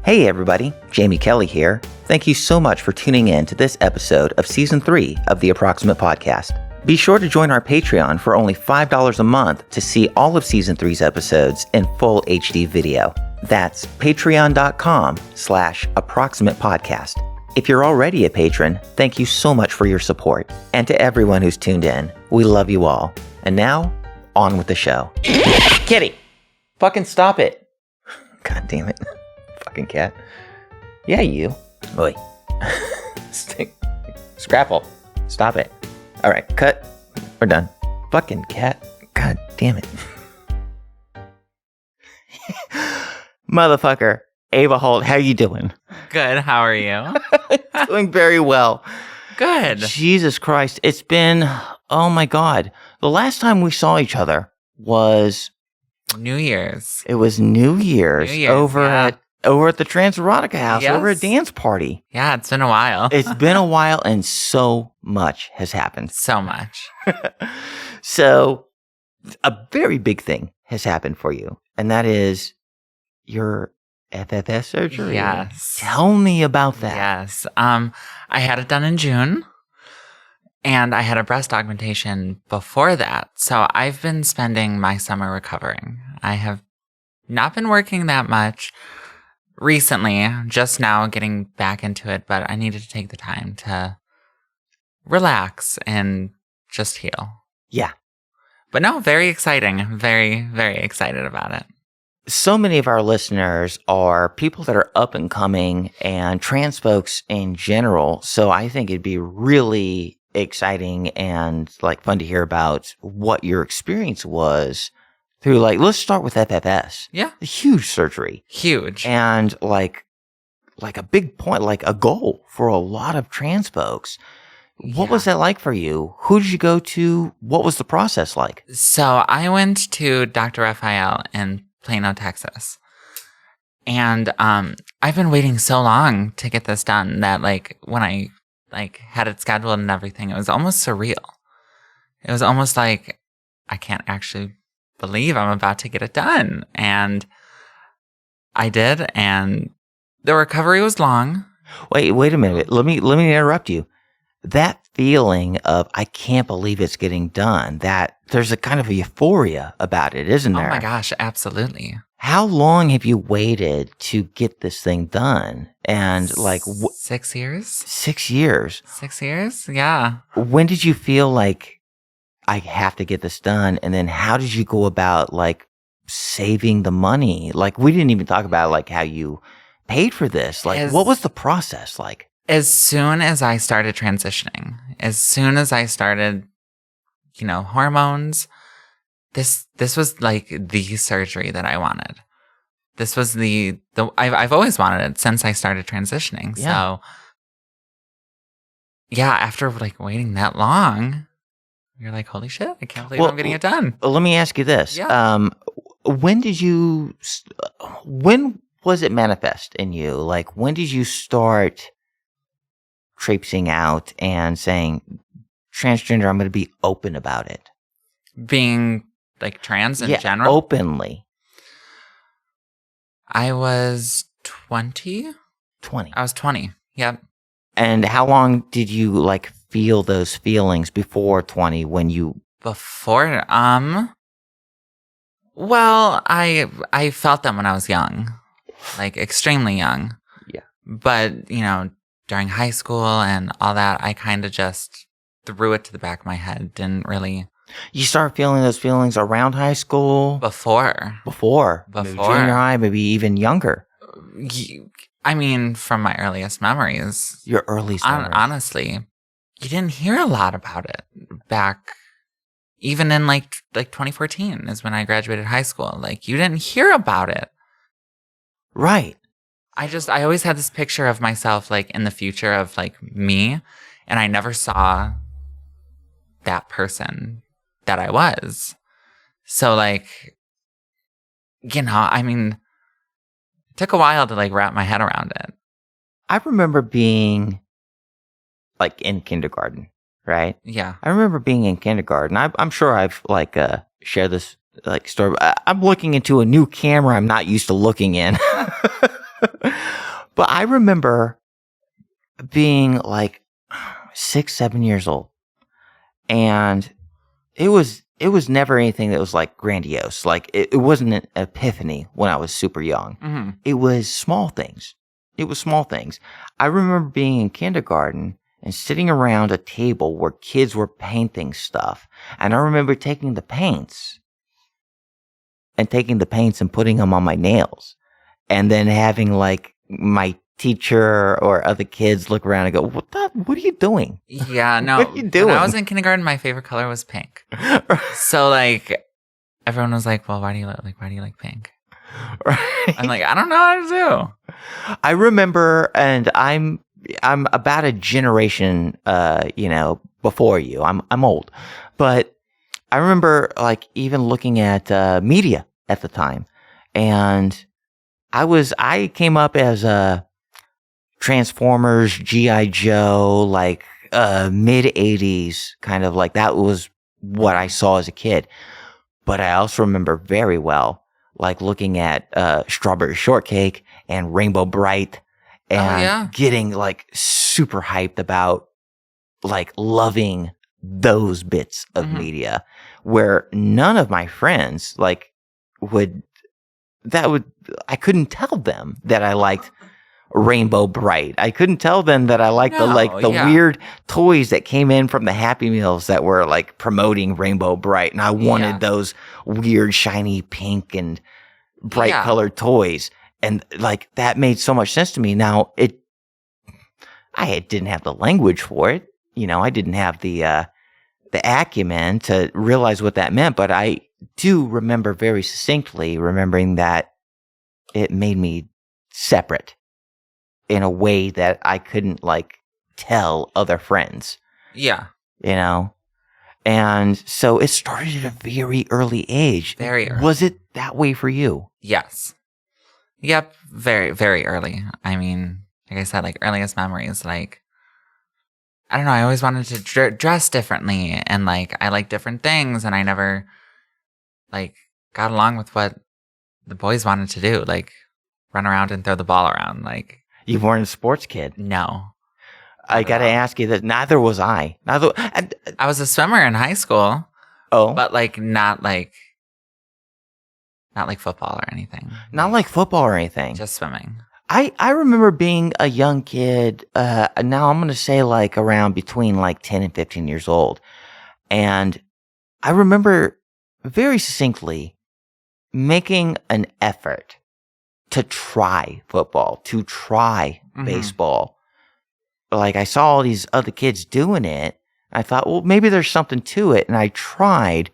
Hey everybody, Jamie Kelly here. Thank you so much for tuning in to this episode of Season 3 of the Approximate Podcast. Be sure to join our Patreon for only $5 a month to see all of Season 3's episodes in full HD video. That's patreon.com/approximate podcast. If you're already a patron, thank you so much for your support. And to everyone who's tuned in, we love you all. And now, on with the show. Kitty! Fucking stop it! God damn it. Fucking cat. Yeah, you. Oi. Scrapple. Stop it. Alright, cut. We're done. Fucking cat. God damn it. Motherfucker. Ava Holt, how you doing? Good, how are you? Doing very well. Good. Jesus Christ. It's been, oh my God. The last time we saw each other was... New Year's. It was New Year's over at the Transerotica house, over a dance party. Yeah, it's been a while. It's been a while, and so much has happened. So much. So, a very big thing has happened for you, and that is your FFS surgery. Yes. Tell me about that. Yes. I had it done in June, and I had a breast augmentation before that. So I've been spending my summer recovering. I have not been working that much recently, just now getting back into it, but I needed to take the time to relax and just heal. Yeah. But no, very exciting. Very, very excited about it. So many of our listeners are people that are up and coming and trans folks in general. So I think it'd be really exciting and like fun to hear about what your experience was through, like, let's start with FFS. Yeah. A huge surgery. Huge. And like a big point, like a goal for a lot of trans folks. What was that like for you? Who did you go to? What was the process like? So I went to Dr. Raphael in Plano, Texas. And I've been waiting so long to get this done that like when I had it scheduled and everything, it was almost surreal. It was almost like I can't actually believe I'm about to get it done. And I did, and the recovery was long. Wait a minute. Let me interrupt you. That feeling of I can't believe it's getting done, that there's a kind of a euphoria about it, isn't there? Oh my gosh, absolutely. How long have you waited to get this thing done? And like 6 years? 6 years. 6 years? Yeah. When did you feel like I have to get this done? And then how did you go about like saving the money? Like we didn't even talk about like how you paid for this. Like what was the process like? As soon as I started transitioning, as soon as I started, hormones, this was like the surgery that I wanted. This was I've always wanted it since I started transitioning. Yeah. So yeah, after like waiting that long, you're like, holy shit, I can't believe I'm getting it done. Let me ask you this. Yeah. When was it manifest in you? Like when did you start traipsing out and saying, transgender, I'm going to be open about it? Being like trans in general? Openly. I was 20. 20. I was 20. Yep. And how long did you like feel those feelings before 20 when you... Before, well, I felt them when I was young, like extremely young. Yeah. But, during high school and all that, I kind of just threw it to the back of my head. Didn't really. You start feeling those feelings around high school? Before. Maybe junior high, maybe even younger. I mean, from my earliest memories. Your earliest memories. Honestly, you didn't hear a lot about it back, even in like 2014 is when I graduated high school. Like, you didn't hear about it. Right. I always had this picture of myself like in the future of like me, and I never saw that person that I was. So like, I mean, it took a while to like wrap my head around it. I remember being like in kindergarten, right? Yeah. I remember being in kindergarten. I'm sure I've like shared this like story. I'm looking into a new camera I'm not used to looking in. But I remember being like 6, 7 years old, and it was never anything that was like grandiose. Like it wasn't an epiphany when I was super young. Mm-hmm. It was small things. It was small things. I remember being in kindergarten and sitting around a table where kids were painting stuff. And I remember taking the paints and putting them on my nails. And then having like my teacher or other kids look around and go, what are you doing? Yeah, no. What are you doing? When I was in kindergarten, my favorite color was pink. So like everyone was like, well, why do you like pink? Right. I'm like, I don't know how to do. I remember, and I'm about a generation, before you. I'm old, but I remember like even looking at media at the time, and I came up as a Transformers, G.I. Joe, like mid '80s kind of like that was what I saw as a kid. But I also remember very well like looking at Strawberry Shortcake and Rainbow Bright and getting like super hyped about like loving those bits of media where none of my friends like I couldn't tell them that I liked Rainbow Bright. I couldn't tell them that I liked the weird toys that came in from the Happy Meals that were like promoting Rainbow Bright, and I wanted those weird shiny pink and bright colored toys, and like that made so much sense to me. Now didn't have the language for it, I didn't have the acumen to realize what that meant, but I do remember very succinctly remembering that it made me separate in a way that I couldn't like tell other friends. Yeah. And so it started at a very early age. Very early. Was it that way for you? Yes. Yep. Very, very early. I mean, like I said, like earliest memories, like, I don't know. I always wanted to dress differently, and like, I like different things, and I never like got along with what the boys wanted to do, like run around and throw the ball around. Like, you weren't a sports kid. No. I got to ask you that neither was I. I was a swimmer in high school. Oh. But like not like football or anything. Not like football or anything. Just swimming. I remember being a young kid, now I'm going to say like around between like 10 and 15 years old. And I remember very succinctly making an effort to try football, to try baseball. Like I saw all these other kids doing it. I thought, well, maybe there's something to it. And I tried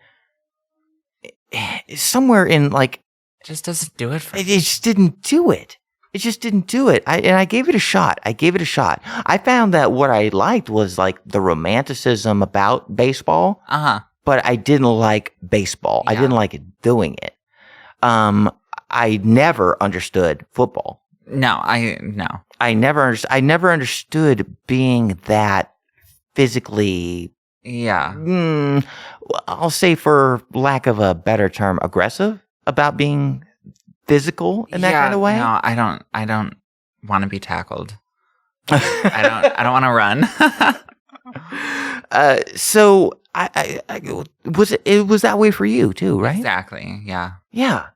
somewhere in like. It just doesn't do it for me. It just didn't do it. It just didn't do it. I gave it a shot. I found that what I liked was like the romanticism about baseball. But I didn't like baseball. Yeah. I didn't like doing it. I never understood football. No. I never understood being that physically. Yeah. I'll say, for lack of a better term, aggressive about being physical in that kind of way. No, I don't want to be tackled. I don't want to run. So I was that way for you too, right? Exactly. Yeah. Yeah.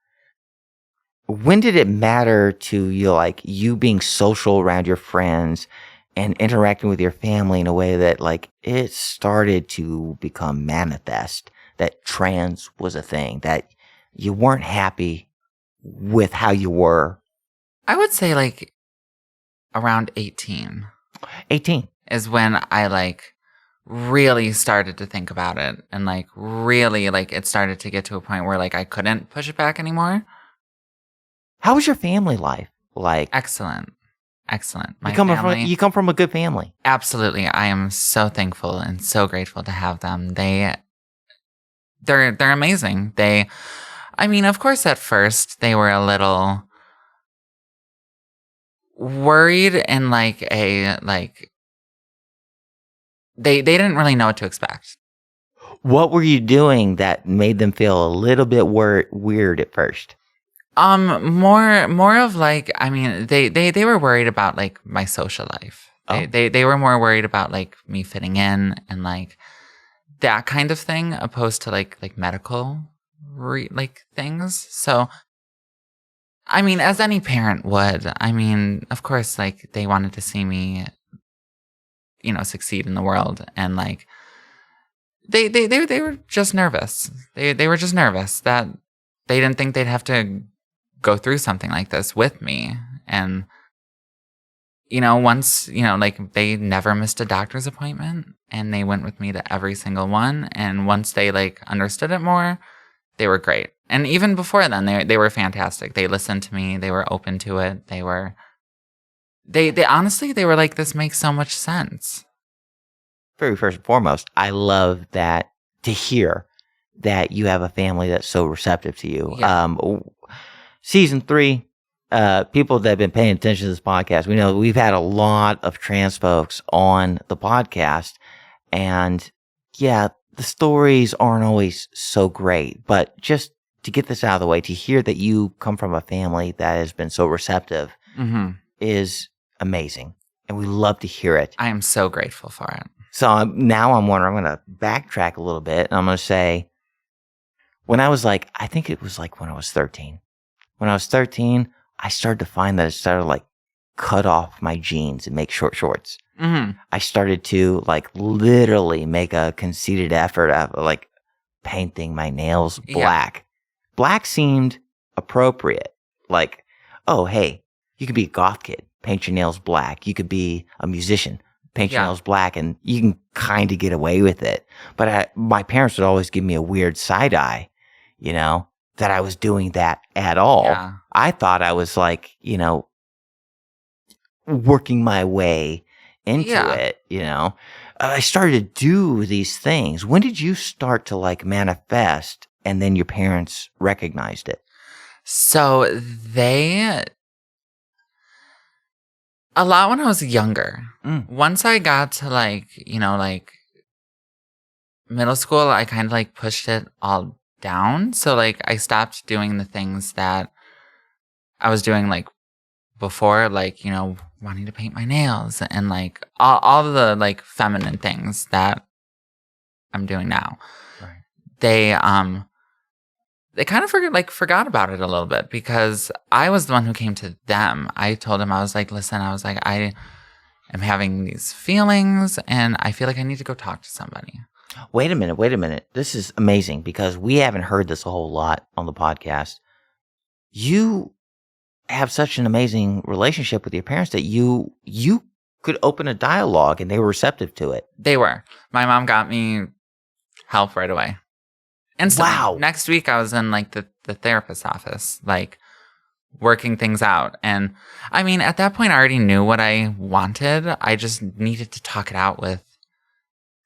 When did it matter to you, like you being social around your friends and interacting with your family in a way that like it started to become manifest that trans was a thing, that you weren't happy with how you were? I would say like around 18. 18 is when I like really started to think about it, and like really like it started to get to a point where like I couldn't push it back anymore. How was your family life like? Excellent. You come from a good family. Absolutely. I am so thankful and so grateful to have them. They're amazing. I mean, of course, at first they were a little worried, and like they didn't really know what to expect. What were you doing that made them feel a little bit weird at first? More of like, I mean, they were worried about like my social life. Oh. They were more worried about like me fitting in and like that kind of thing, opposed to like medical like things. So, I mean, as any parent would, I mean, of course, like they wanted to see me, succeed in the world, and like they were just nervous. They were just nervous that they didn't think they'd have to go through something like this with me. And, once, like they never missed a doctor's appointment and they went with me to every single one. And once they like understood it more, they were great. And even before then, they were fantastic. They listened to me. They were open to it. They honestly, they were like, this makes so much sense. Very first and foremost, I love that to hear that you have a family that's so receptive to you. Yeah. Season 3, people that have been paying attention to this podcast, we know we've had a lot of trans folks on the podcast, and yeah, the stories aren't always so great, but just to get this out of the way, to hear that you come from a family that has been so receptive is amazing, and we love to hear it. I am so grateful for it. So now I'm wondering, I'm going to backtrack a little bit, and I'm going to say, when I was like, I think it was like when I was 13. When I was 13, I started to find that I started to like cut off my jeans and make short shorts. I started to like literally make a conceited effort of like painting my nails black. Yeah. Black seemed appropriate. Like, oh, hey, you could be a goth kid, paint your nails black. You could be a musician, paint your nails black, and you can kind of get away with it. But my parents would always give me a weird side eye, that I was doing that at all. Yeah. I thought I was like, working my way into it, I started to do these things. When did you start to like manifest and then your parents recognized it? So a lot when I was younger. Once I got to like middle school, I kind of like pushed it all down. So like I stopped doing the things that I was doing like before, like, wanting to paint my nails and like all of the like feminine things that I'm doing now. Right. They kind of forgot about it a little bit because I was the one who came to them. I told them, I was like, listen, I am having these feelings and I feel like I need to go talk to somebody. Wait a minute. This is amazing because we haven't heard this a whole lot on the podcast. You have such an amazing relationship with your parents that you could open a dialogue and they were receptive to it. They were. My mom got me help right away. Instantly. Wow. Next week I was in like the therapist's office, like working things out. And I mean, at that point I already knew what I wanted. I just needed to talk it out with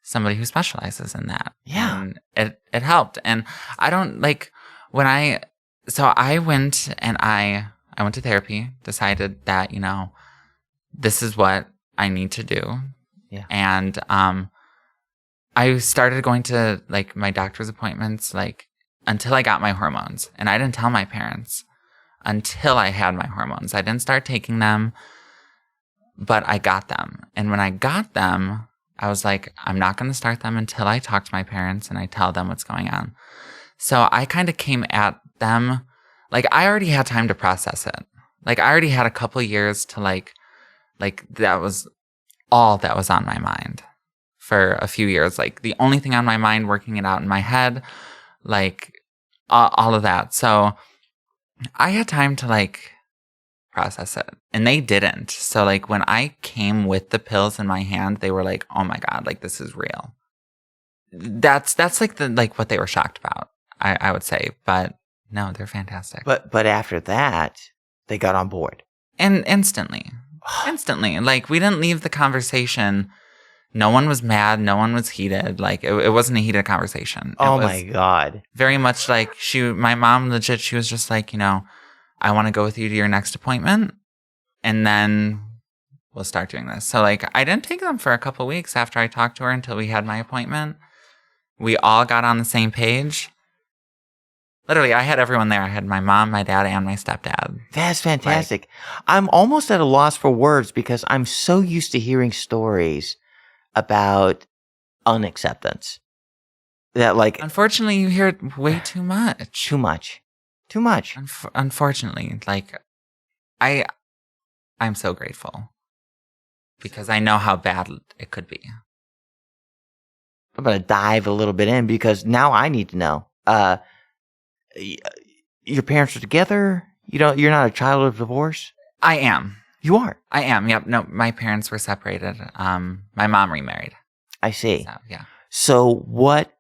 somebody who specializes in that. Yeah. And it helped. And I don't like so I went and I went to therapy, decided that, this is what I need to do. Yeah. And I started going to like my doctor's appointments like until I got my hormones. And I didn't tell my parents until I had my hormones. I didn't start taking them, but I got them. And when I got them, I was like, I'm not going to start them until I talk to my parents and I tell them what's going on. So I kind of came at them, like I already had time to process it. Like I already had a couple years to like that was all that was on my mind for a few years. Like the only thing on my mind, working it out in my head, like all of that. So I had time to like process it and they didn't. So like when I came with the pills in my hand, they were like, oh my God, like this is real. That's like what they were shocked about, I would say. But no, they're fantastic. But after that, they got on board. And instantly. Like we didn't leave the conversation. No one was mad. No one was heated. Like it wasn't a heated conversation. Oh my God. Very much like my mom legit, she was just like, I want to go with you to your next appointment and then we'll start doing this. So like I didn't take them for a couple weeks after I talked to her until we had my appointment. We all got on the same page. Literally, I had everyone there. I had my mom, my dad, and my stepdad. That's fantastic. I'm almost at a loss for words because I'm so used to hearing stories about unacceptance. That like Unfortunately, you hear it way too much. too much. Too much. Unfortunately, like I'm so grateful because I know how bad it could be. I'm going to dive a little bit in because now I need to know. Your parents are together? You're not a child of divorce? I am. You are? I am. Yep. No, my parents were separated. My mom remarried. I see. So, yeah. So what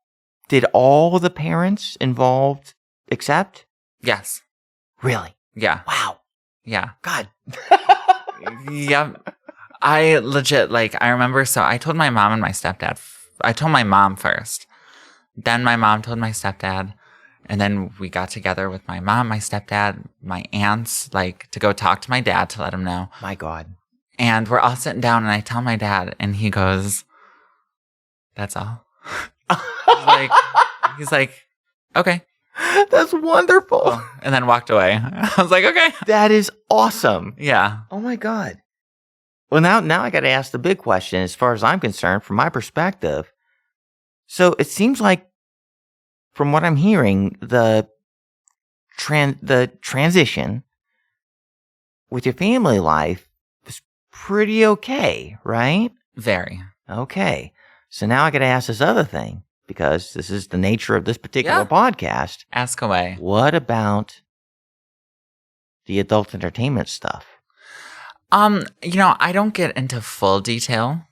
did all the parents involved accept? Yes. Really? Yeah. Wow. Yeah. God. Yep. I legit, I remember, so I told my mom and my stepdad. I told my mom first. Then my mom told my stepdad. And then we got together with my mom, my stepdad, my aunts, to go talk to my dad to let him know. My God. And we're all sitting down and I tell my dad and he goes, that's all. he's like, okay. That's wonderful. Cool. And then walked away. I was like, okay. That is awesome. Yeah. Oh my God. Well, now I got to ask the big question as far as I'm concerned, from my perspective. So it seems like, from what I'm hearing, the transition with your family life was pretty okay, right? Very. Okay. So now I got to ask this other thing, because this is the nature of this particular podcast. Ask away. What about the adult entertainment stuff? I don't get into full detail.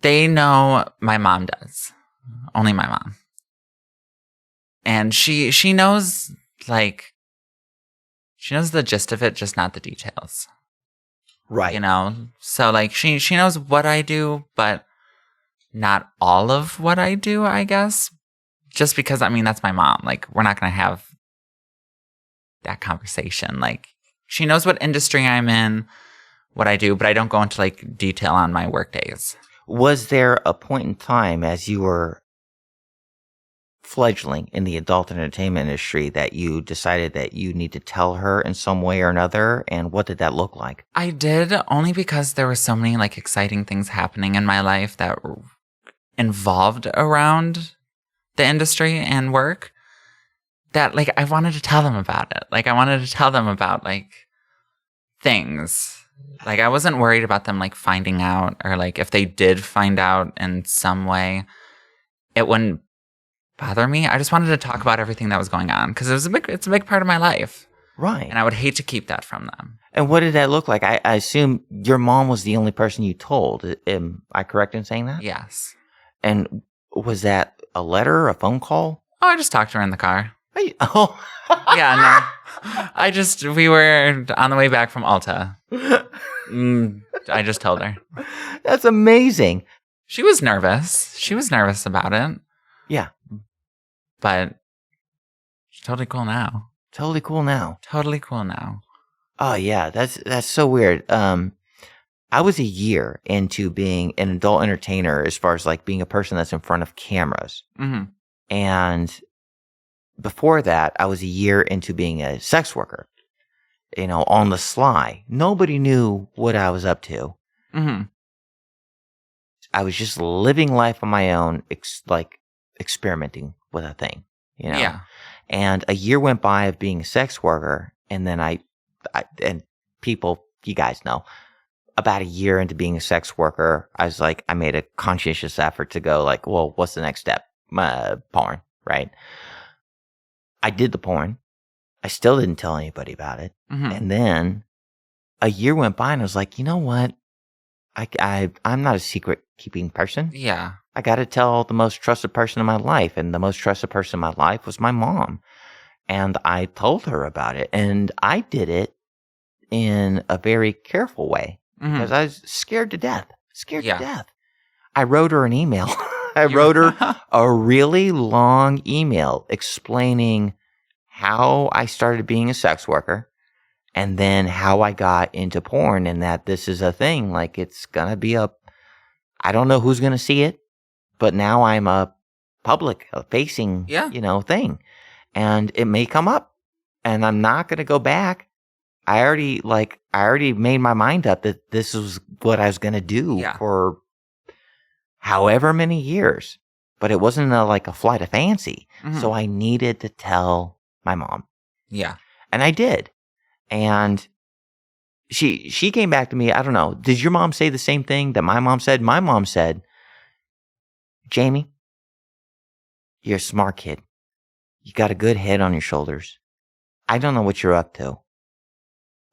They know my mom does. Only my mom. And she knows, she knows the gist of it, just not the details. Right. So, she knows what I do, but not all of what I do, I guess. Just because, that's my mom. We're not going to have that conversation. She knows what industry I'm in, what I do, but I don't go into, detail on my work days. Was there a point in time as you were fledgling in the adult entertainment industry that you decided that you need to tell her in some way or another? And what did that look like? I did, only because there were so many exciting things happening in my life that involved around the industry and work that I wanted to tell them about it. I wanted to tell them about things. I wasn't worried about them finding out, or if they did find out in some way, it wouldn't bother me. I just wanted to talk about everything that was going on because it's a big part of my life. Right. And I would hate to keep that from them. And what did that look like? I assume your mom was the only person you told. Am I correct in saying that? Yes. And was that a letter, a phone call? Oh, I just talked to her in the car. Oh. Yeah, no. We were on the way back from Alta. I just told her. That's amazing. She was nervous. She was nervous about it. Yeah. But she's totally cool now. Totally cool now. Totally cool now. Oh, yeah. That's so weird. I was a year into being an adult entertainer as far as being a person that's in front of cameras. Mm-hmm. And before that, I was a year into being a sex worker, on the sly. Nobody knew what I was up to. Mm-hmm. I was just living life on my own, experimenting with a thing, Yeah. And a year went by of being a sex worker. And then and people, you guys know, about a year into being a sex worker, I was I made a conscientious effort to go well, what's the next step? Porn, right? I did the porn. I still didn't tell anybody about it. Mm-hmm. And then a year went by and I was like, you know what? I'm not a secret keeping person. Yeah. I got to tell the most trusted person in my life. And the most trusted person in my life was my mom. And I told her about it. And I did it in a very careful way because I was scared to death. To death. I wrote her an email. I wrote her a really long email explaining how I started being a sex worker and then how I got into porn and that this is a thing. It's going to be I don't know who's going to see it, but now I'm a public facing, thing. and it may come up, and I'm not going to go back. I already made my mind up that this was what I was going to do for however many years, but it wasn't like a flight of fancy. Mm-hmm. So I needed to tell my mom. Yeah. And I did. And she came back to me. I don't know. Did your mom say the same thing that my mom said? My mom said, Jamie, you're a smart kid. You got a good head on your shoulders. I don't know what you're up to,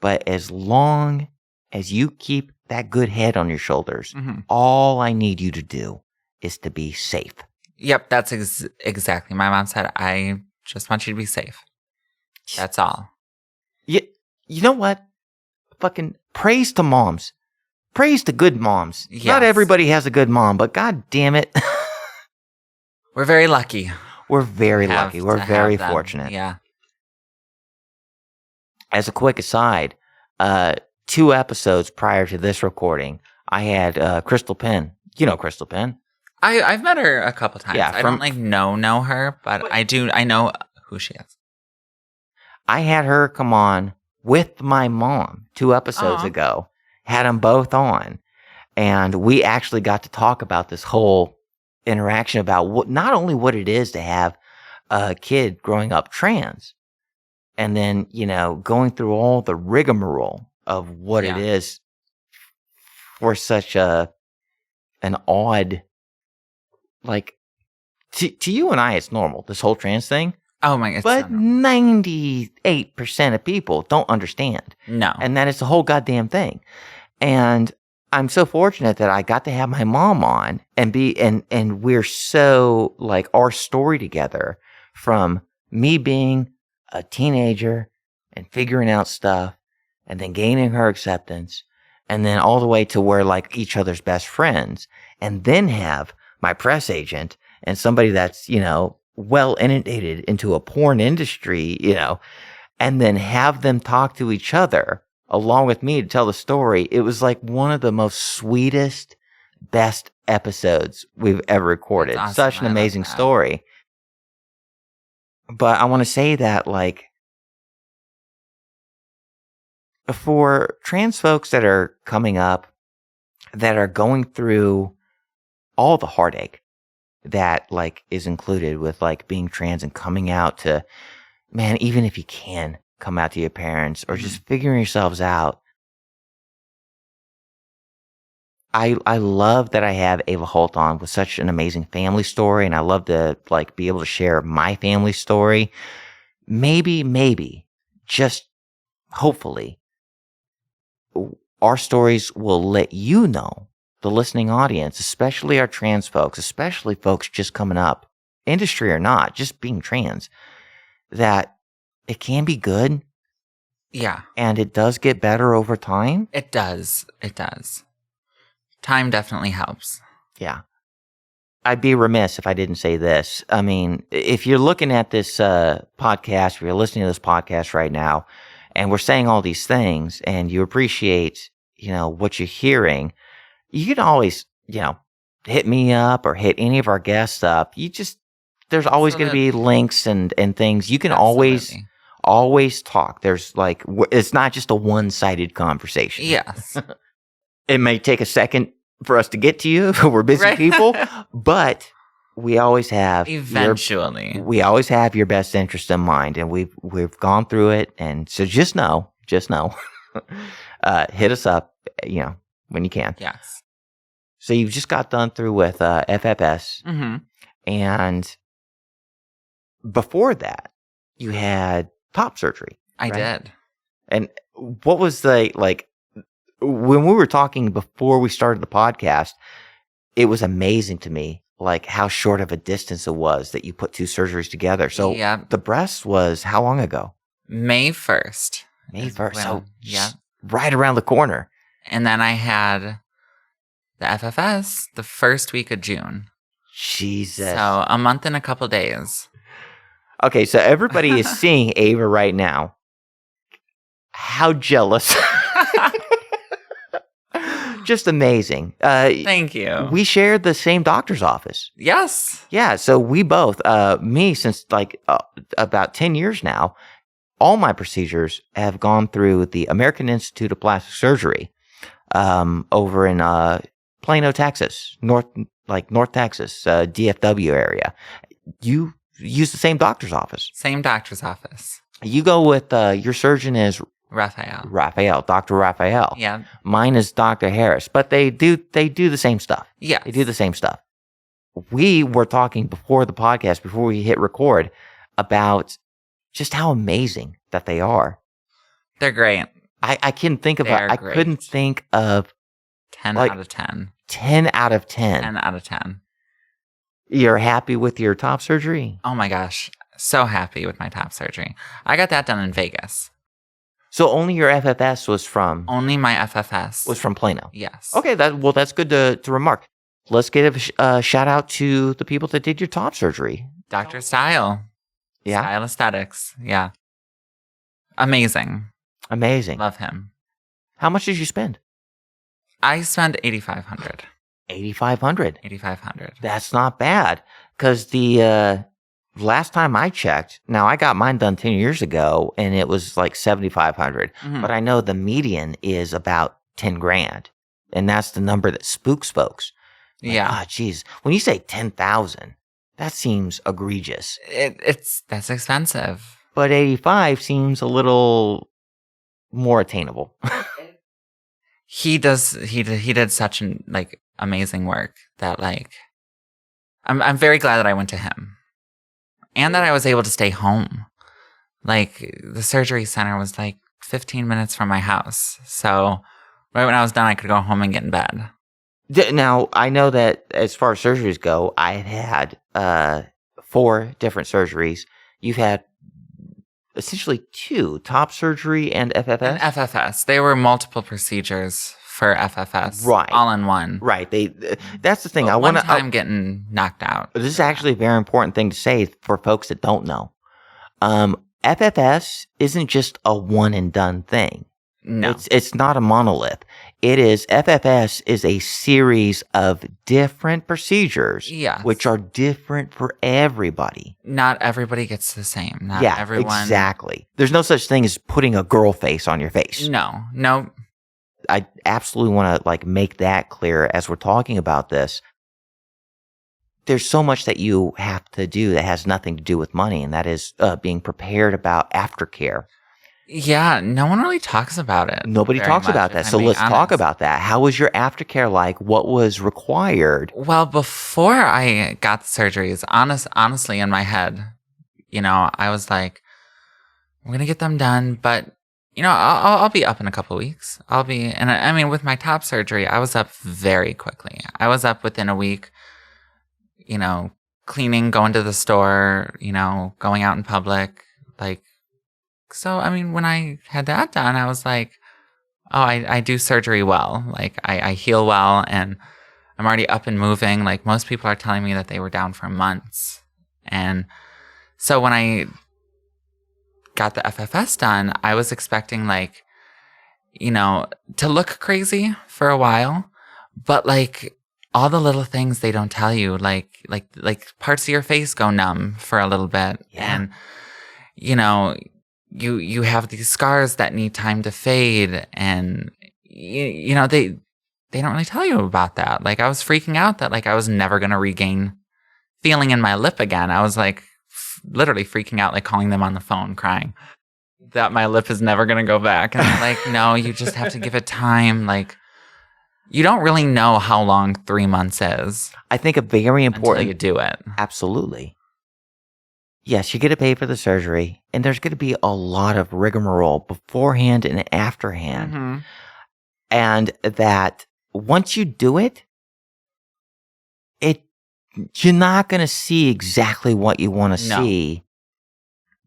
but as long as you keep that good head on your shoulders, all I need you to do is to be safe. Yep, that's exactly. My mom said, I just want you to be safe. That's all. You know what? Fucking praise to moms. Praise to good moms. Yes. Not everybody has a good mom, but god damn it. We're very lucky. We're very lucky. We're very fortunate. Yeah. As a quick aside, 2 episodes prior to this recording, I had Crystal Penn. You know Crystal Penn. I've met her a couple times. Yeah, I don't know her, but I know who she is. I had her come on with my mom 2 episodes ago. Had them both on. And we actually got to talk about this whole interaction about not only what it is to have a kid growing up trans, and then, going through all the rigmarole of what it is for such an odd, like, to you and I, it's normal, this whole trans thing. Oh my God. But 98% of people don't understand. No. And that is the whole goddamn thing. And I'm so fortunate that I got to have my mom on and and we're so like our story together, from me being a teenager and figuring out stuff and then gaining her acceptance, and then all the way to where like each other's best friends, and then have my press agent and somebody that's, well inundated into a porn industry, and then have them talk to each other along with me to tell the story. It was like one of the most sweetest, best episodes we've ever recorded. Awesome. Such an amazing story. But I want to say that, like, for trans folks that are coming up, that are going through all the heartache that like is included with like being trans and coming out to, man, even if you can come out to your parents or just figuring yourselves out. I love that I have Ava Holt on with such an amazing family story, and I love to like be able to share my family story. Maybe, just hopefully, our stories will let you know, the listening audience, especially our trans folks, especially folks just coming up, industry or not, just being trans, that it can be good. Yeah. And it does get better over time. It does. Time definitely helps. Yeah. I'd be remiss if I didn't say this. I mean, if you're looking at this podcast, if you're listening to this podcast right now, and we're saying all these things, and you appreciate, what you're hearing, you can always, hit me up or hit any of our guests up. There's always going to be links and things. You can always talk. There's like, it's not just a one-sided conversation. Yes. It may take a second for us to get to you. We're busy people, but we always have we always have your best interest in mind, and we've gone through it. And so just know, hit us up, when you can. Yes. So you just got done through with FFS, and before that, you had top surgery. I did. And what was when we were talking before we started the podcast, it was amazing to me, like how short of a distance it was that you put 2 surgeries together. So the breast was how long ago? May 1st. May 1st. So right around the corner. And then I had the FFS the first week of June. Jesus. So a month and a couple days. Okay, so everybody is seeing Ava right now. How jealous. Just amazing. Thank you. We shared the same doctor's office. Yes. Yeah, so we both, me since like about 10 years now, all my procedures have gone through the American Institute of Plastic Surgery over in Plano, Texas, North Texas, DFW area. You use the same doctor's office. Same doctor's office. You go with your surgeon is Raphael. Dr. Raphael. Yeah. Mine is Dr. Harris, but they do the same stuff. Yeah. They do the same stuff. We were talking before the podcast, before we hit record, about just how amazing that they are. They're great. I couldn't think of I couldn't think of 10 out of 10. 10 out of 10. 10 out of 10. You're happy with your top surgery? Oh my gosh. So happy with my top surgery. I got that done in Vegas. So only your FFS was from... Only my FFS. Was from Plano? Yes. Okay, that's good to remark. Let's give a shout out to the people that did your top surgery. Dr. Style. Yeah? Style Aesthetics. Yeah. Amazing. Love him. How much did you spend? I spent $8,500. $8,500. That's not bad. Because the last time I checked, now I got mine done 10 years ago, and it was like $7,500. Mm-hmm. But I know the median is about 10 grand. And that's the number that spooks folks. Like, yeah. Geez. When you say 10,000, that seems egregious. That's expensive. But 85 seems a little more attainable. He did such an amazing work that I'm very glad that I went to him. And that I was able to stay home. The surgery center was 15 minutes from my house. So right when I was done, I could go home and get in bed. Now, I know that as far as surgeries go, I had 4 different surgeries. You've had essentially 2, top surgery and FFS? And FFS. They were multiple procedures for FFS. Right. All in one. Right. That's the thing. One time getting knocked out. This is actually a very important thing to say for folks that don't know. FFS isn't just a one and done thing. No. It's not a monolith. FFS is a series of different procedures. Yes. Which are different for everybody. Not everybody gets the same. Not yeah, everyone. Exactly. There's no such thing as putting a girl face on your face. No. I absolutely want to make that clear as we're talking about this. There's so much that you have to do that has nothing to do with money, and that is being prepared about aftercare. Yeah, no one really talks about it. Nobody talks about that. So let's talk about that. How was your aftercare like? What was required? Well, before I got the surgeries, honestly, in my head, I was like, we're going to get them done, but, I'll be up in a couple of weeks. With my top surgery, I was up very quickly. I was up within a week, cleaning, going to the store, going out in public, So, when I had that done, I was like, oh, I do surgery well. I heal well, and I'm already up and moving. Most people are telling me that they were down for months. And so when I got the FFS done, I was expecting, to look crazy for a while. But, all the little things they don't tell you, like parts of your face go numb for a little bit. Yeah. And, you have these scars that need time to fade, and they don't really tell you about that. I was freaking out that I was never going to regain feeling in my lip again. I was literally freaking out, calling them on the phone, crying that my lip is never going to go back. And they're no, you just have to give it time. You don't really know how long 3 months is. I think a very important... until you do it. Absolutely. Yes, you get to pay for the surgery, and there's going to be a lot of rigmarole beforehand and afterhand. Mm-hmm. And that once you do it, you're not going to see exactly what you want to see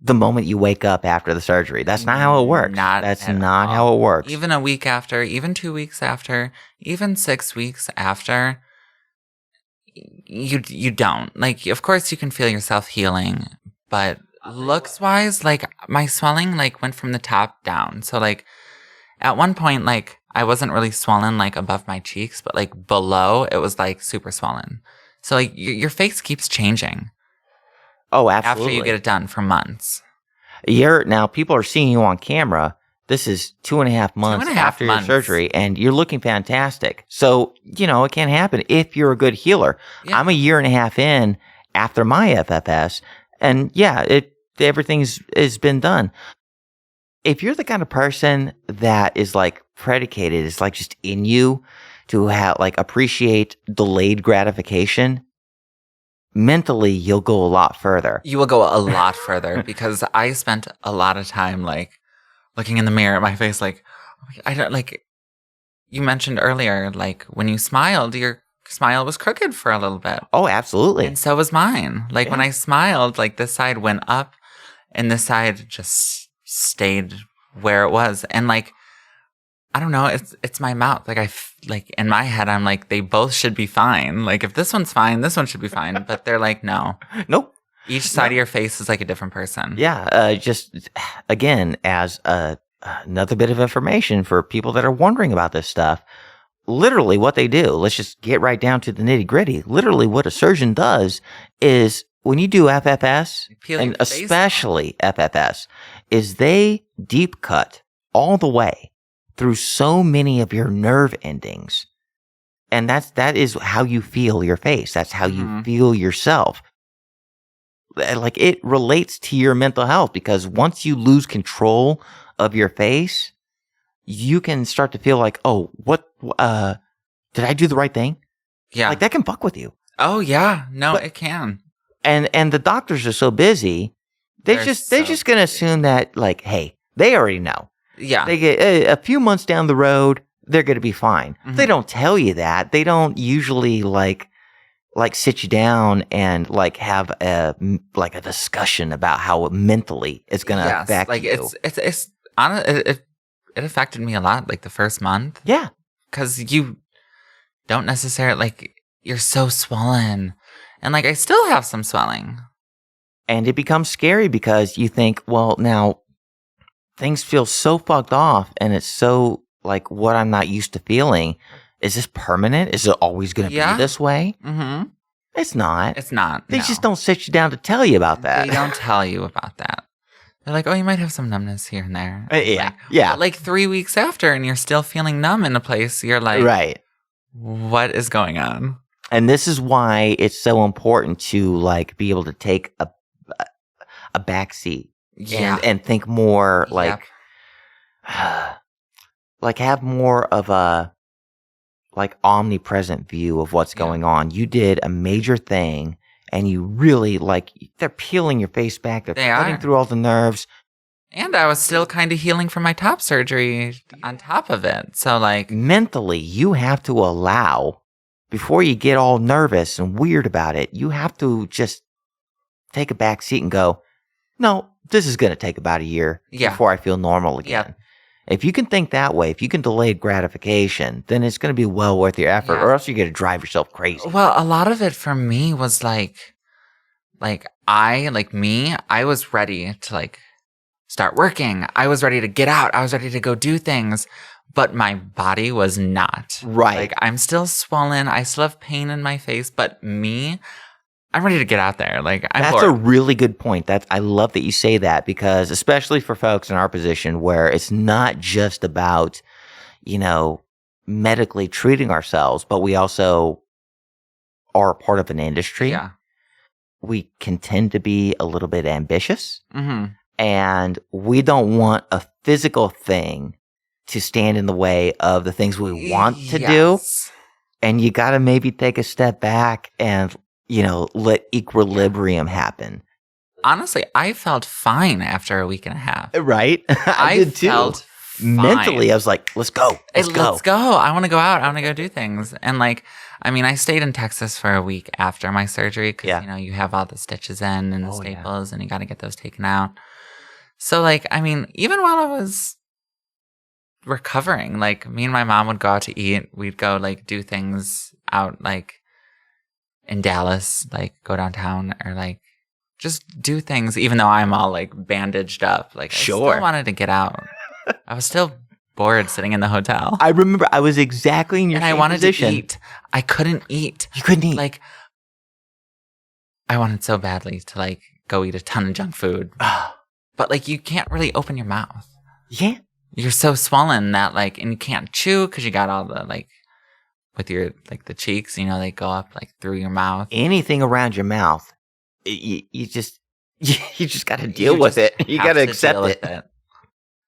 the moment you wake up after the surgery. That's not how it works. That's not how it works. Even a week after, even 2 weeks after, even 6 weeks after, you don't. Of course you can feel yourself healing, but looks wise, my swelling went from the top down. So at one point, I wasn't really swollen like above my cheeks, but like below, it was like super swollen. So like your face keeps changing. Oh, absolutely. After you get it done for months. Now people are seeing you on camera. This is 2.5 months after your surgery, and you're looking fantastic. So, it can happen if you're a good healer. Yeah. I'm 1.5 years in after my FFS, and everything's been done. If you're the kind of person that is like predicated, it's like just in you to have like appreciate delayed gratification, mentally you'll go a lot further. You will go a lot further because I spent a lot of time like looking in the mirror at my face, like I don't like. You mentioned earlier, like when you smiled, your smile was crooked for a little bit. Oh, absolutely. And so was mine. Like when I smiled, like this side went up, and this side just stayed where it was. And like, I don't know, it's my mouth. Like like in my head, I'm like, they both should be fine. Like if this one's fine, this one should be fine. But they're like, no. Nope. Each side of your face is like a different person. Yeah. Just again, as another bit of information for people that are wondering about this stuff, literally what they do, let's just get right down to the nitty gritty. Literally what a surgeon does is when you do FFS, and especially FFS, is they deep cut all the way through so many of your nerve endings. And that is how you feel your face. That's how you feel yourself. Like it relates to your mental health, because once you lose control of your face, you can start to feel like, oh, what, did I do the right thing? Yeah. Like that can fuck with you. Oh yeah. No, it can. And the doctors are so busy, they're just going to assume that, like, hey, they already know. Yeah. They get a few months down the road, they're going to be fine. Mm-hmm. They don't tell you that. They don't usually like sit you down and like have a discussion about how mentally it's going to affect like you. It's honest. It affected me a lot, like the first month. Yeah. Because you don't necessarily, like, you're so swollen. And, like, I still have some swelling. And it becomes scary because you think, well, now things feel so fucked off and it's so, like, what I'm not used to feeling. Is this permanent? Is it always going to be this way? Mm-hmm. It's not. It's not. They just don't sit you down to tell you about that. They don't tell you about that. They're like, oh, you might have some numbness here and there. Yeah. Like 3 weeks after and you're still feeling numb in a place, you're like, right. What is going on? And this is why it's so important to like be able to take a back seat and think more like have more of a like omnipresent view of what's going on. You did a major thing and you really like they're peeling your face back. They're cutting through all the nerves. And I was still kind of healing from my top surgery on top of it. So like mentally, you have to allow, before you get all nervous and weird about it, you have to just take a back seat and go, no, this is going to take about a year before I feel normal again. Yep. If you can think that way, if you can delay gratification, then it's going to be well worth your effort, or else you're going to drive yourself crazy. Well, a lot of it for me was I was ready to like start working. I was ready to get out. I was ready to go do things, but my body was not. Right. Like I'm still swollen. I still have pain in my face, but I'm ready to get out there. Like that's a really good point. I love that you say that, because especially for folks in our position where it's not just about, medically treating ourselves, but we also are part of an industry. Yeah. We can tend to be a little bit ambitious. Mm-hmm. And we don't want a physical thing to stand in the way of the things we want to do. And you got to maybe take a step back and, let equilibrium happen. Honestly, I felt fine after a week and a half. Right? I did too. Felt fine. Mentally, I was like, let's go. Let's go. I want to go out. I want to go do things. And I stayed in Texas for a week after my surgery because, you have all the stitches in and the staples and you got to get those taken out. So, even while I was recovering, me and my mom would go out to eat. We'd go, do things out, in Dallas, go downtown or, just do things, even though I'm all, bandaged up. I still wanted to get out. I was still bored sitting in the hotel. I remember I was exactly in your and same I wanted position. to eat. I couldn't eat. You couldn't eat. Like, I wanted so badly to like go eat a ton of junk food. But like, you can't really open your mouth. Yeah. You're so swollen that like, and you can't chew because you got all the like, with your, like the cheeks, you know, they go up like through your mouth. Anything around your mouth, you just got to deal with it. You got to accept it.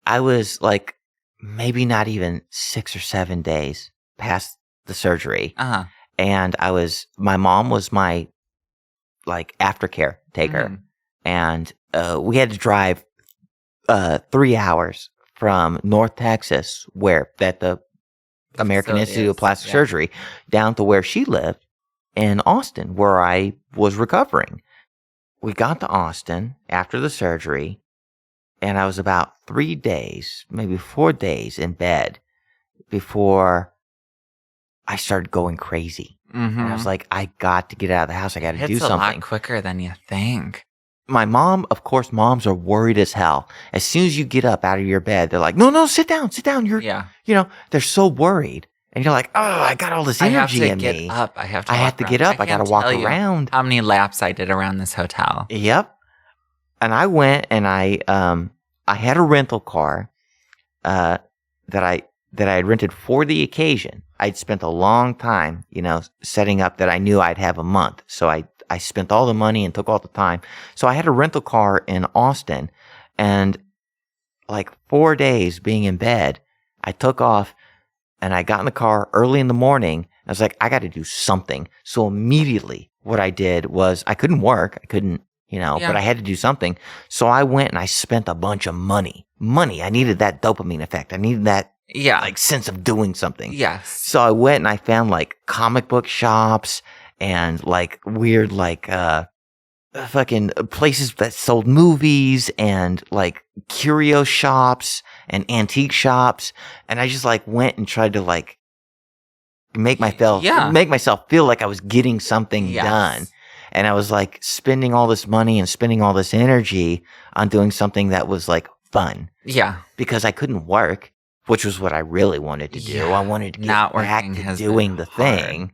I was like maybe not even 6 or 7 days past the surgery. And my mom was my like aftercare taker. And we had to drive 3 hours from North Texas, where that the American Institute of Plastic Surgery, down to where she lived in Austin, where I was recovering. We got to Austin after the surgery, and I was about 3 days, maybe 4 days in bed before I started going crazy. And I was like, I got to get out of the house. I got to do something. It's a lot quicker than you think. My mom, of course, moms are worried as hell. As soon as you get up out of your bed, they're like, no, sit down. They're so worried. And you're like, oh, I got all this energy in me. I have to get up. I got to walk around. How many laps I did around this hotel. Yep. And I went and I had a rental car that I had rented for the occasion. I'd spent a long time, setting up that I knew I'd have a month. So I spent all the money and took all the time. So I had a rental car in Austin, and like 4 days being in bed, I took off and I got in the car early in the morning. I was like, I got to do something. So immediately what I did was I couldn't work. I couldn't, but I had to do something. So I went and I spent a bunch of money. I needed that dopamine effect. I needed that like sense of doing something. Yes. So I went and I found like comic book shops and like weird like fucking places that sold movies and like curio shops and antique shops, and I just like went and tried to like make myself feel like I was getting something done. And I was like spending all this money and spending all this energy on doing something that was like fun. Yeah. Because I couldn't work, which was what I really wanted to do. I wanted to get back to doing the thing.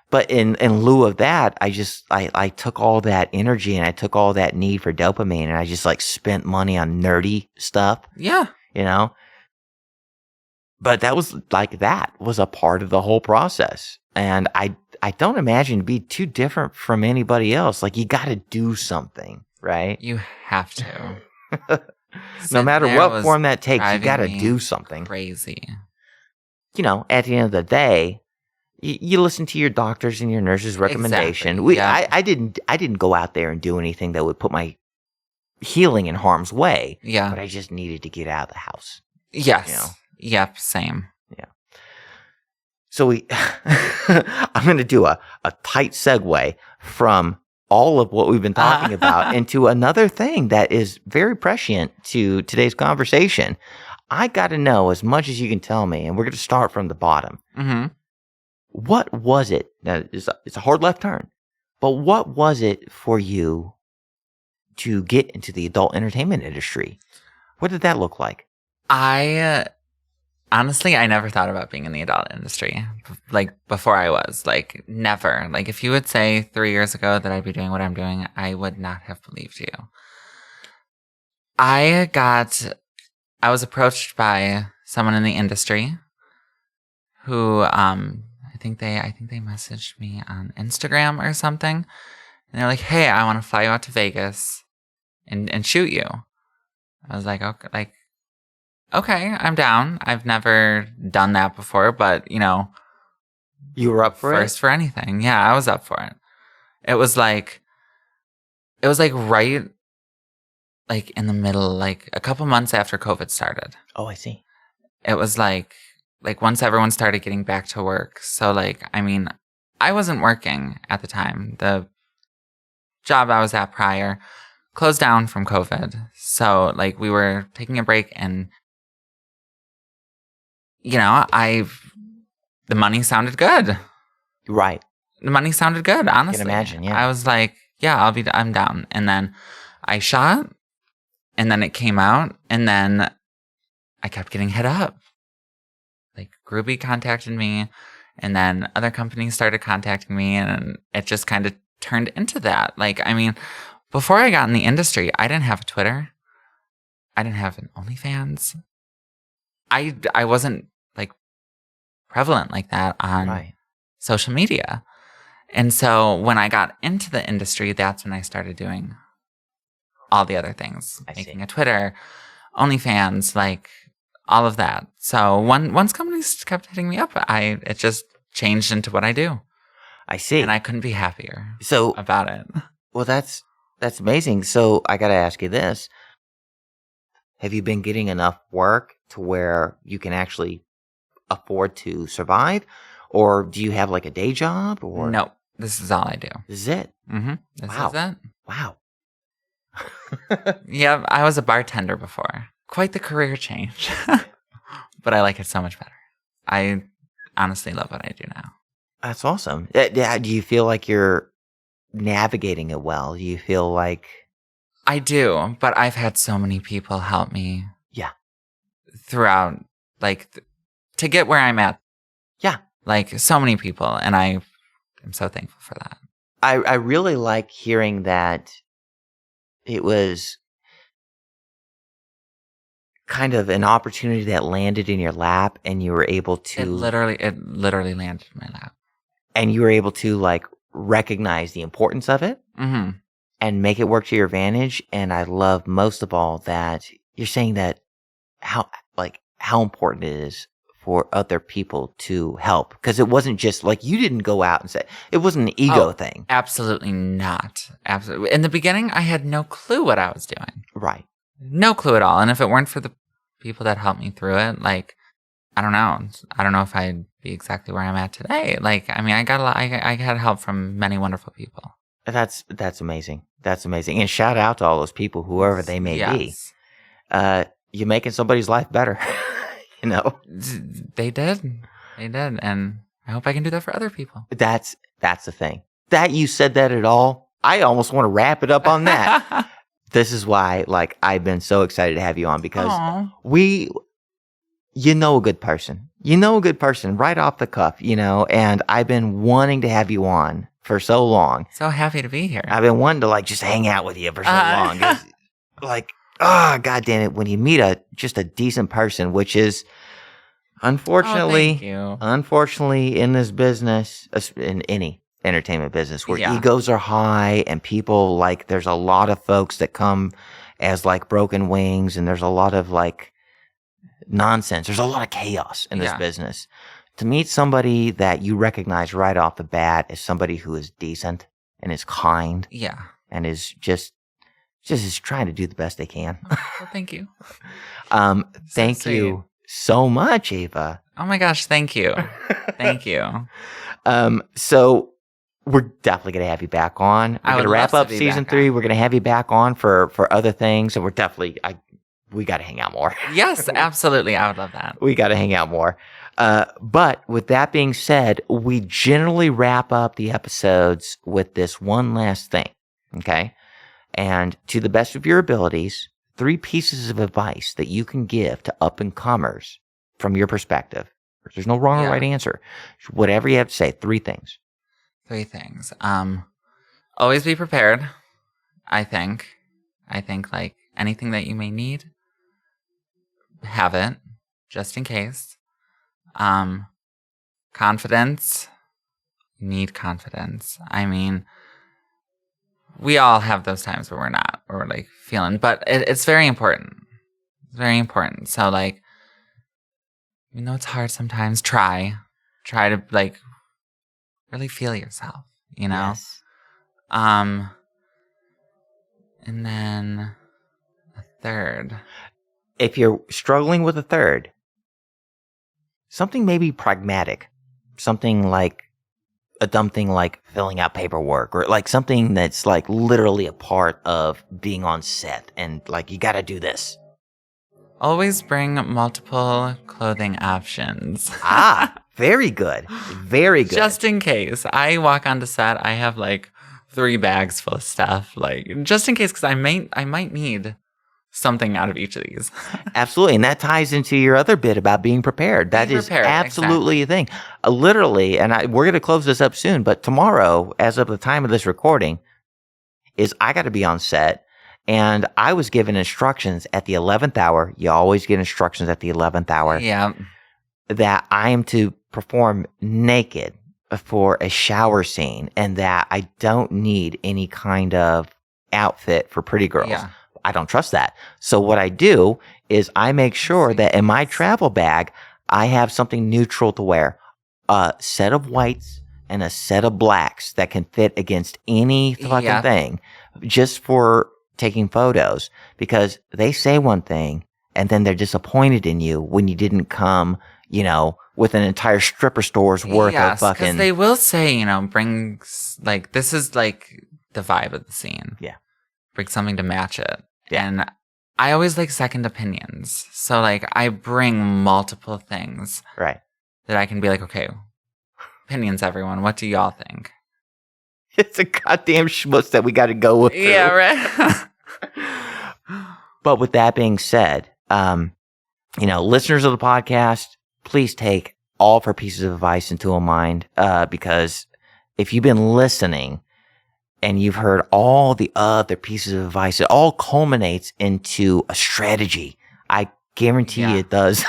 But in lieu of that, I took all that energy and I took all that need for dopamine and I just like spent money on nerdy stuff. Yeah. But that was a part of the whole process. And I don't imagine it'd be too different from anybody else. Like, you got to do something, right? You have to. No matter what form that takes, you got to do something. Crazy. At the end of the day, you listen to your doctors and your nurses' recommendation. Exactly. I didn't go out there and do anything that would put my healing in harm's way. Yeah. But I just needed to get out of the house. Yes. Yep. Same. Yeah. So I'm going to do a tight segue from all of what we've been talking about into another thing that is very prescient to today's conversation. I got to know as much as you can tell me, and we're going to start from the bottom. Mm-hmm. What was it? Now, it's a hard left turn, but what was it for you to get into the adult entertainment industry? What did that look like? Honestly, I never thought about being in the adult industry, like before I was, like never. Like if you would say 3 years ago that I'd be doing what I'm doing, I would not have believed you. I was approached by someone in the industry who, I think they messaged me on Instagram or something, and they're like, "Hey, I want to fly you out to Vegas and shoot you." I was like, okay, I'm down. I've never done that before, but you were up for it? First for anything. Yeah, I was up for it. It was like right like in the middle, like a couple months after COVID started. Oh, I see. It was like once everyone started getting back to work. So I wasn't working at the time. The job I was at prior closed down from COVID. So we were taking a break and the money sounded good. Right. The money sounded good, honestly. I can imagine, yeah. I was like, yeah, I'm down. And then I shot, and then it came out, and then I kept getting hit up. like Groovy contacted me, and then other companies started contacting me, and it just kind of turned into that. Like, I mean, before I got in the industry, I didn't have a Twitter. I didn't have an OnlyFans. I wasn't like prevalent like that on social media. And so when I got into the industry, that's when I started doing all the other things. Making a Twitter, OnlyFans, like all of that. So once companies kept hitting me up, it just changed into what I do. I see. And I couldn't be happier so about it. Well, that's amazing. So I got to ask you this. Have you been getting enough work to where you can actually afford to survive? Or do you have like a day job? Or No, this is all I do. This is it? Mm-hmm. This is it. Wow. Yeah, I was a bartender before. Quite the career change. But I like it so much better. I honestly love what I do now. That's awesome. Do you feel like you're navigating it well? Do you feel like... I do, but I've had so many people help me. Yeah. Throughout, like, to get where I'm at. Yeah. Like, so many people, and I am so thankful for that. I really like hearing that it was kind of an opportunity that landed in your lap, and you were able to... It literally landed in my lap. And you were able to, like, recognize the importance of it. Mm-hmm. And make it work to your advantage. And I love most of all that you're saying that how important it is for other people to help. Because it wasn't just like you didn't go out and say it wasn't an ego thing. Absolutely not. Absolutely. In the beginning, I had no clue what I was doing. Right. No clue at all. And if it weren't for the people that helped me through it, like, I don't know. I don't know if I'd be exactly where I'm at today. Like, I mean, I got help from many wonderful people. That's amazing. That's amazing. And shout out to all those people, whoever they may be. You're making somebody's life better. You know? They did. And I hope I can do that for other people. That's the thing. That you said that at all, I almost want to wrap it up on that. This is why, like, I've been so excited to have you on because you know a good person. You know a good person right off the cuff, you know, and I've been wanting to have you on for so long. So happy to be here. I've been wanting to, like, just hang out with you for so long. Like, God damn it, when you meet just a decent person, which is unfortunately in this business, in any entertainment business where egos are high and people, like, there's a lot of folks that come as, like, broken wings, and there's a lot of, like, nonsense. There's a lot of chaos in this business. To meet somebody that you recognize right off the bat as somebody who is decent and is kind, and is just is trying to do the best they can. Well, thank you. Thank you so much, Ava. Oh my gosh, thank you, thank you. So we're definitely gonna have you back on. We're gonna wrap up season 3. We're gonna have you back on for other things, and we're definitely we got to hang out more. Yes, absolutely. I would love that. We got to hang out more. But with that being said, we generally wrap up the episodes with this one last thing. Okay. And to the best of your abilities, 3 pieces of advice that you can give to up and comers from your perspective. There's no wrong or right answer. Whatever you have to say, 3 things. 3 things. Always be prepared. I think like anything that you may need, have it just in case. Confidence. You need confidence. I mean, we all have those times where we're like feeling, but it's very important. It's very important. So, like, you know, it's hard sometimes. Try to, like, really feel yourself, you know? Yes. And then a third. If you're struggling with a third, something maybe pragmatic, something like a dumb thing like filling out paperwork, or like something that's like literally a part of being on set and like you got to do this. Always bring multiple clothing options. Very good. Very good. Just in case. I walk onto set, I have like 3 bags full of stuff, like just in case, because I might need something out of each of these. Absolutely. And that ties into your other bit about being prepared. That is absolutely a thing. Literally, and we're going to close this up soon, but tomorrow, as of the time of this recording, is I got to be on set. And I was given instructions at the 11th hour. You always get instructions at the 11th hour. Yeah. That I am to perform naked for a shower scene and that I don't need any kind of outfit for pretty girls. Yeah. I don't trust that. So what I do is I make sure that in my travel bag, I have something neutral to wear. A set of whites and a set of blacks that can fit against any fucking thing just for taking photos, because they say one thing and then they're disappointed in you when you didn't come, with an entire stripper store's worth of fucking. Because they will say, bring, like, this is like the vibe of the scene. Yeah. Bring something to match it. Yeah. And I always like second opinions. So, like, I bring multiple things. Right. That I can be like, okay, opinions, everyone. What do y'all think? It's a goddamn schmutz that we got to go with. Yeah, right. But with that being said, listeners of the podcast, please take all of her pieces of advice into a mind, because if you've been listening and you've heard all the other pieces of advice, it all culminates into a strategy. I guarantee you it does.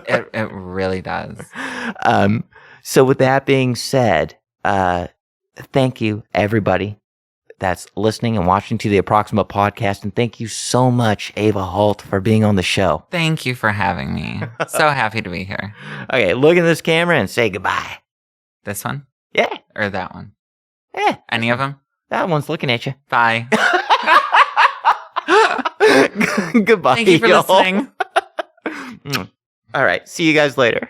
It really does. So with that being said, thank you, everybody that's listening and watching to the Approximate Podcast. And thank you so much, Ava Holt, for being on the show. Thank you for having me. So happy to be here. Okay, look in this camera and say goodbye. This one? Yeah. Or that one? Yeah. Any of them? That one's looking at you. Bye. Goodbye. Thank you for listening. All right. See you guys later.